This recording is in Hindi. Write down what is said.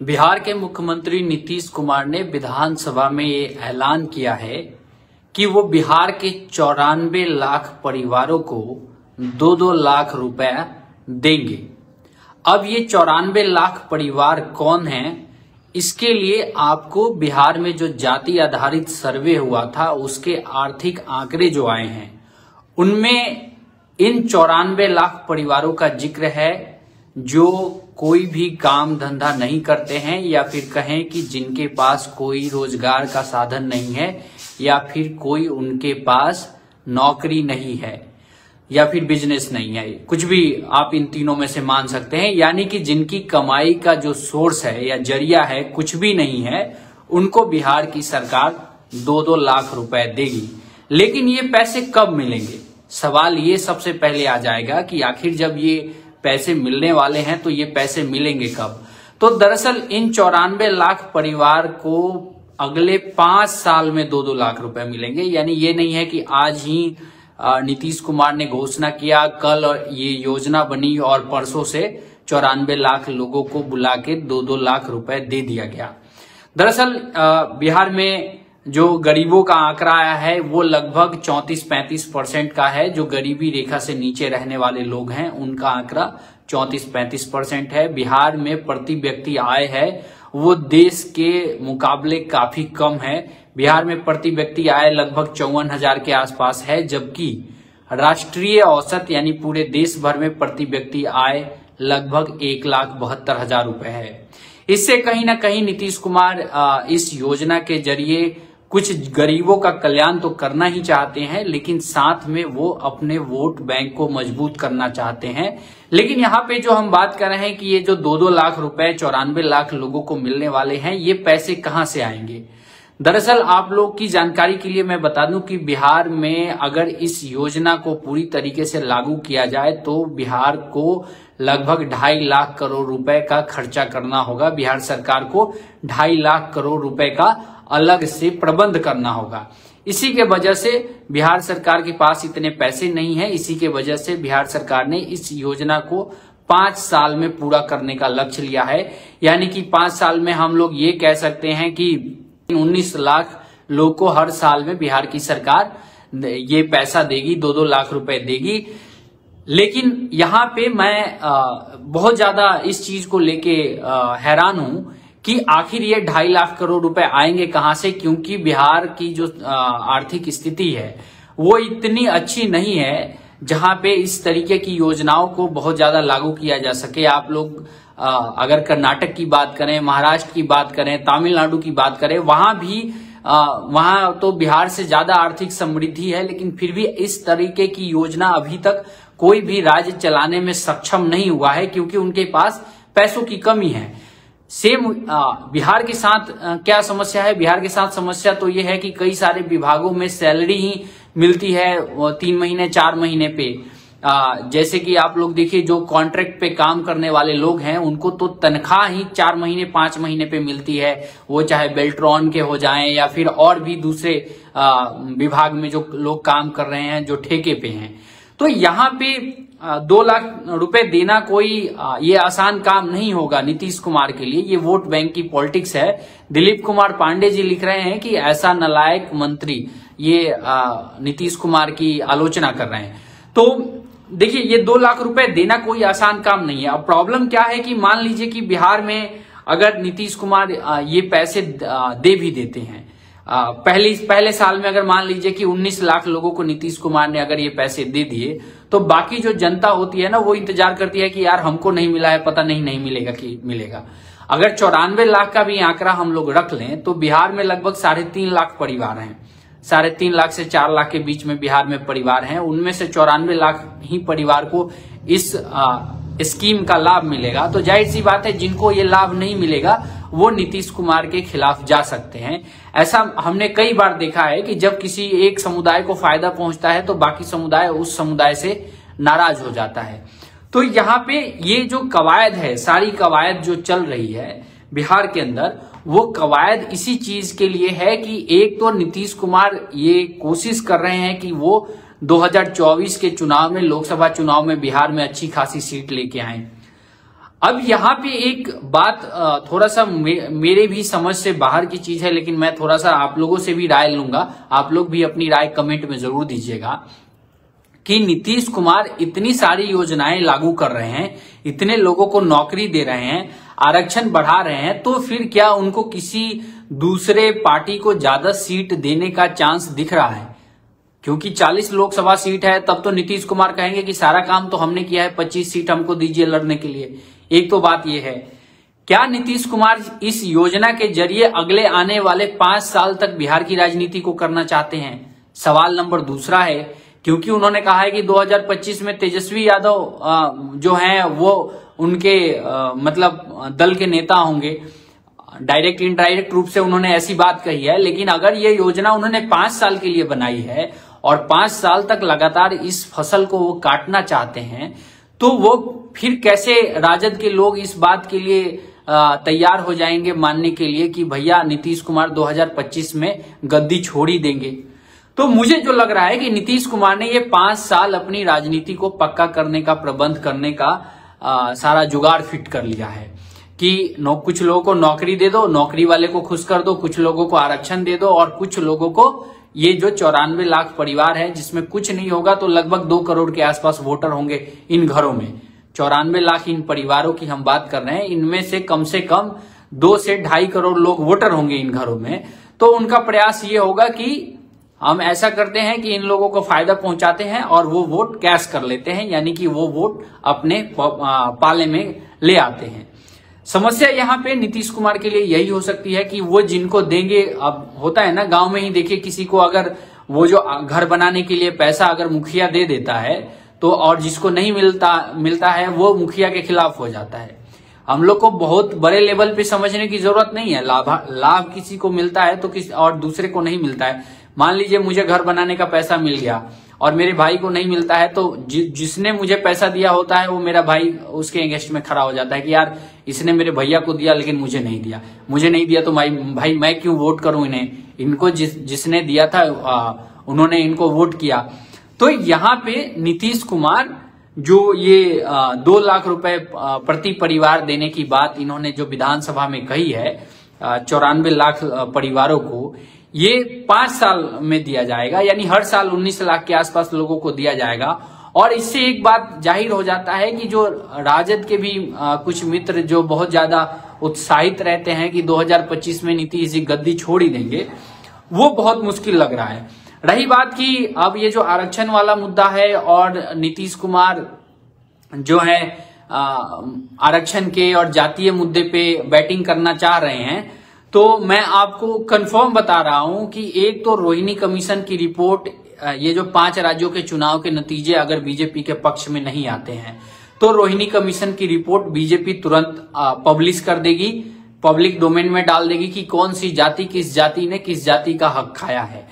बिहार के मुख्यमंत्री नीतीश कुमार ने विधानसभा में ये ऐलान किया है कि वो बिहार के 94 लाख परिवारों को 2-2 लाख रुपए देंगे। अब ये 94 लाख परिवार कौन हैं? इसके लिए आपको बिहार में जो जाति आधारित सर्वे हुआ था उसके आर्थिक आंकड़े जो आए हैं उनमें इन 94 लाख परिवारों का जिक्र है जो कोई भी काम धंधा नहीं करते हैं या फिर कहें कि जिनके पास कोई रोजगार का साधन नहीं है या फिर कोई उनके पास नौकरी नहीं है या फिर बिजनेस नहीं है, कुछ भी आप इन तीनों में से मान सकते हैं। यानी कि जिनकी कमाई का जो सोर्स है या जरिया है कुछ भी नहीं है, उनको बिहार की सरकार 2-2 लाख रुपए देगी। लेकिन ये पैसे कब मिलेंगे? सवाल ये सबसे पहले आ जाएगा कि आखिर जब ये पैसे मिलने वाले हैं तो ये पैसे मिलेंगे कब? तो दरअसल इन 94 लाख परिवार को अगले 5 साल में 2-2 लाख रुपए मिलेंगे। यानी ये नहीं है कि आज ही नीतीश कुमार ने घोषणा किया, कल ये योजना बनी और परसों से 94 लाख लोगों को बुला के 2-2 लाख रुपए दे दिया गया। दरअसल बिहार में जो गरीबों का आंकड़ा आया है वो लगभग 34-35% का है। जो गरीबी रेखा से नीचे रहने वाले लोग हैं उनका आंकड़ा 34-35% है। बिहार में प्रति व्यक्ति आय है वो देश के मुकाबले काफी कम है। बिहार में प्रति व्यक्ति आय लगभग 54,000 के आसपास है, जबकि राष्ट्रीय औसत यानी पूरे देश भर में प्रति व्यक्ति आय लगभग 1,72,000 रुपए है। इससे कहीं ना कहीं नीतीश कुमार इस योजना के जरिए कुछ गरीबों का कल्याण तो करना ही चाहते हैं, लेकिन साथ में वो अपने वोट बैंक को मजबूत करना चाहते हैं। लेकिन यहाँ पे जो हम बात कर रहे हैं कि ये जो 2-2 लाख रुपए 94 लाख लोगों को मिलने वाले हैं, ये पैसे कहाँ से आएंगे? दरअसल आप लोग की जानकारी के लिए मैं बता दूं कि बिहार में अगर इस योजना को पूरी तरीके से लागू किया जाए तो बिहार को लगभग 2.5 लाख करोड़ रुपए का खर्चा करना होगा। बिहार सरकार को 2.5 लाख करोड़ रुपए का अलग से प्रबंध करना होगा। इसी के वजह से बिहार सरकार के पास इतने पैसे नहीं है। इसी के वजह से बिहार सरकार ने इस योजना को 5 साल में पूरा करने का लक्ष्य लिया है। यानी कि 5 साल में हम लोग ये कह सकते हैं कि 19 लाख लोग को हर साल में बिहार की सरकार ये पैसा देगी, 2-2 लाख रुपए देगी। लेकिन यहाँ पे मैं बहुत ज्यादा इस चीज को लेके हैरान हूं कि आखिर ये 2.5 लाख करोड़ रुपए आएंगे कहां से, क्योंकि बिहार की जो आर्थिक स्थिति है वो इतनी अच्छी नहीं है जहां पे इस तरीके की योजनाओं को बहुत ज्यादा लागू किया जा सके। आप लोग अगर कर्नाटक की बात करें, महाराष्ट्र की बात करें, तमिलनाडु की बात करें, वहां तो बिहार से ज्यादा आर्थिक समृद्धि है, लेकिन फिर भी इस तरीके की योजना अभी तक कोई भी राज्य चलाने में सक्षम नहीं हुआ है क्योंकि उनके पास पैसों की कमी है। सेम बिहार के साथ क्या समस्या है? बिहार के साथ समस्या तो ये है कि कई सारे विभागों में सैलरी ही मिलती है 3 महीने 4 महीने पे। जैसे कि आप लोग देखिए जो कॉन्ट्रैक्ट पे काम करने वाले लोग हैं उनको तो तनख्वाह ही 4 महीने 5 महीने पे मिलती है, वो चाहे बेल्ट्रॉन के हो जाएं या फिर और भी दूसरे विभाग में जो लोग काम कर रहे हैं जो ठेके पे हैं। तो यहाँ पे 2 लाख रुपए देना कोई ये आसान काम नहीं होगा नीतीश कुमार के लिए। ये वोट बैंक की पॉलिटिक्स है। दिलीप कुमार पांडे जी लिख रहे हैं कि ऐसा नालायक मंत्री, ये नीतीश कुमार की आलोचना कर रहे हैं। तो देखिए ये 2 लाख रुपए देना कोई आसान काम नहीं है। अब प्रॉब्लम क्या है कि मान लीजिए कि बिहार में अगर नीतीश कुमार ये पैसे दे भी देते हैं, पहले साल में अगर मान लीजिए कि 19 लाख लोगों को नीतीश कुमार ने अगर ये पैसे दे दिए तो बाकी जो जनता होती है ना वो इंतजार करती है कि यार हमको नहीं मिला है, पता नहीं मिलेगा कि मिलेगा। अगर 94 लाख का भी आंकड़ा हम लोग रख लें तो बिहार में लगभग 3.5 लाख परिवार हैं। 3.5 लाख से 4 लाख के बीच में बिहार में परिवार हैं। उनमें से 94 लाख ही परिवार को इस स्कीम का लाभ मिलेगा। तो जाहिर सी बात है जिनको ये लाभ नहीं मिलेगा वो नीतीश कुमार के खिलाफ जा सकते हैं। ऐसा हमने कई बार देखा है कि जब किसी एक समुदाय को फायदा पहुंचता है तो बाकी समुदाय उस समुदाय से नाराज हो जाता है। तो यहाँ पे ये जो कवायद है, सारी कवायद जो चल रही है बिहार के अंदर, वो कवायद इसी चीज के लिए है कि एक तो नीतीश कुमार ये कोशिश कर रहे हैं कि वो 2024 के चुनाव में, लोकसभा चुनाव में बिहार में अच्छी खासी सीट लेके आए। अब यहाँ पे एक बात थोड़ा सा मेरे भी समझ से बाहर की चीज है, लेकिन मैं थोड़ा सा आप लोगों से भी राय लूंगा। आप लोग भी अपनी राय कमेंट में जरूर दीजिएगा कि नीतीश कुमार इतनी सारी योजनाएं लागू कर रहे हैं, इतने लोगों को नौकरी दे रहे हैं, आरक्षण बढ़ा रहे हैं, तो फिर क्या उनको किसी दूसरे पार्टी को ज्यादा सीट देने का चांस दिख रहा है? क्योंकि 40 लोकसभा सीट है, तब तो नीतीश कुमार कहेंगे कि सारा काम तो हमने किया है, 25 सीट हमको दीजिए लड़ने के लिए। एक तो बात यह है, क्या नीतीश कुमार इस योजना के जरिए अगले आने वाले 5 साल तक बिहार की राजनीति को करना चाहते हैं? सवाल नंबर दूसरा है, क्योंकि उन्होंने कहा है कि 2025 में तेजस्वी यादव जो हैं वो उनके मतलब दल के नेता होंगे। डायरेक्ट इनडायरेक्ट रूप से उन्होंने ऐसी बात कही है, लेकिन अगर ये योजना उन्होंने 5 साल के लिए बनाई है और 5 साल तक लगातार इस फसल को वो काटना चाहते हैं, तो वो फिर कैसे राजद के लोग इस बात के लिए तैयार हो जाएंगे मानने के लिए कि भैया नीतीश कुमार 2025 में गद्दी छोड़ ही देंगे? तो मुझे जो लग रहा है कि नीतीश कुमार ने ये 5 साल अपनी राजनीति को पक्का करने का, प्रबंध करने का सारा जुगाड़ फिट कर लिया है कि कुछ लोगों को नौकरी दे दो, नौकरी वाले को खुश कर दो, कुछ लोगों को आरक्षण दे दो, और कुछ लोगों को ये जो 94 लाख परिवार है जिसमें कुछ नहीं होगा तो लगभग 2 करोड़ के आसपास वोटर होंगे इन घरों में। 94 लाख इन परिवारों की हम बात कर रहे हैं, इनमें से कम 2 से 2.5 करोड़ लोग वोटर होंगे इन घरों में। तो उनका प्रयास ये होगा कि हम ऐसा करते हैं कि इन लोगों को फायदा पहुंचाते हैं और वो वोट कैश कर लेते हैं, यानी कि वो वोट अपने पाले में ले आते हैं। समस्या यहाँ पे नीतीश कुमार के लिए यही हो सकती है कि वो जिनको देंगे, अब होता है ना गांव में ही देखिए, किसी को अगर वो जो घर बनाने के लिए पैसा अगर मुखिया दे देता है तो, और जिसको नहीं मिलता है वो मुखिया के खिलाफ हो जाता है। हम लोग को बहुत बड़े लेवल पे समझने की जरूरत नहीं है। लाभ किसी को मिलता है तो किसी और दूसरे को नहीं मिलता है। मान लीजिए मुझे घर बनाने का पैसा मिल गया और मेरे भाई को नहीं मिलता है, तो जिसने मुझे पैसा दिया होता है वो मेरा भाई उसके अगेंस्ट में खड़ा हो जाता है कि यार इसने मेरे भैया को दिया लेकिन मुझे नहीं दिया तो भाई मैं क्यों वोट करूं इन्हें, इनको जिसने दिया था उन्होंने इनको वोट किया। तो यहाँ पे नीतीश कुमार जो ये 2 लाख रुपए प्रति परिवार देने की बात इन्होंने जो विधानसभा में कही है 94 लाख परिवारों को, ये 5 साल में दिया जाएगा, यानी हर साल 19 लाख के आसपास लोगों को दिया जाएगा। और इससे एक बात जाहिर हो जाता है कि जो राजद के भी कुछ मित्र जो बहुत ज्यादा उत्साहित रहते हैं कि 2025 में नीतीश जी गद्दी छोड़ ही देंगे, वो बहुत मुश्किल लग रहा है। रही बात कि अब ये जो आरक्षण वाला मुद्दा है और नीतीश कुमार जो है आरक्षण के और जातीय मुद्दे पे बैटिंग करना चाह रहे हैं, तो मैं आपको कंफर्म बता रहा हूं कि एक तो रोहिणी कमीशन की रिपोर्ट, ये जो 5 राज्यों के चुनाव के नतीजे अगर बीजेपी के पक्ष में नहीं आते हैं तो रोहिणी कमीशन की रिपोर्ट बीजेपी तुरंत पब्लिश कर देगी, पब्लिक डोमेन में डाल देगी कि कौन सी जाति, किस जाति ने किस जाति का हक खाया है।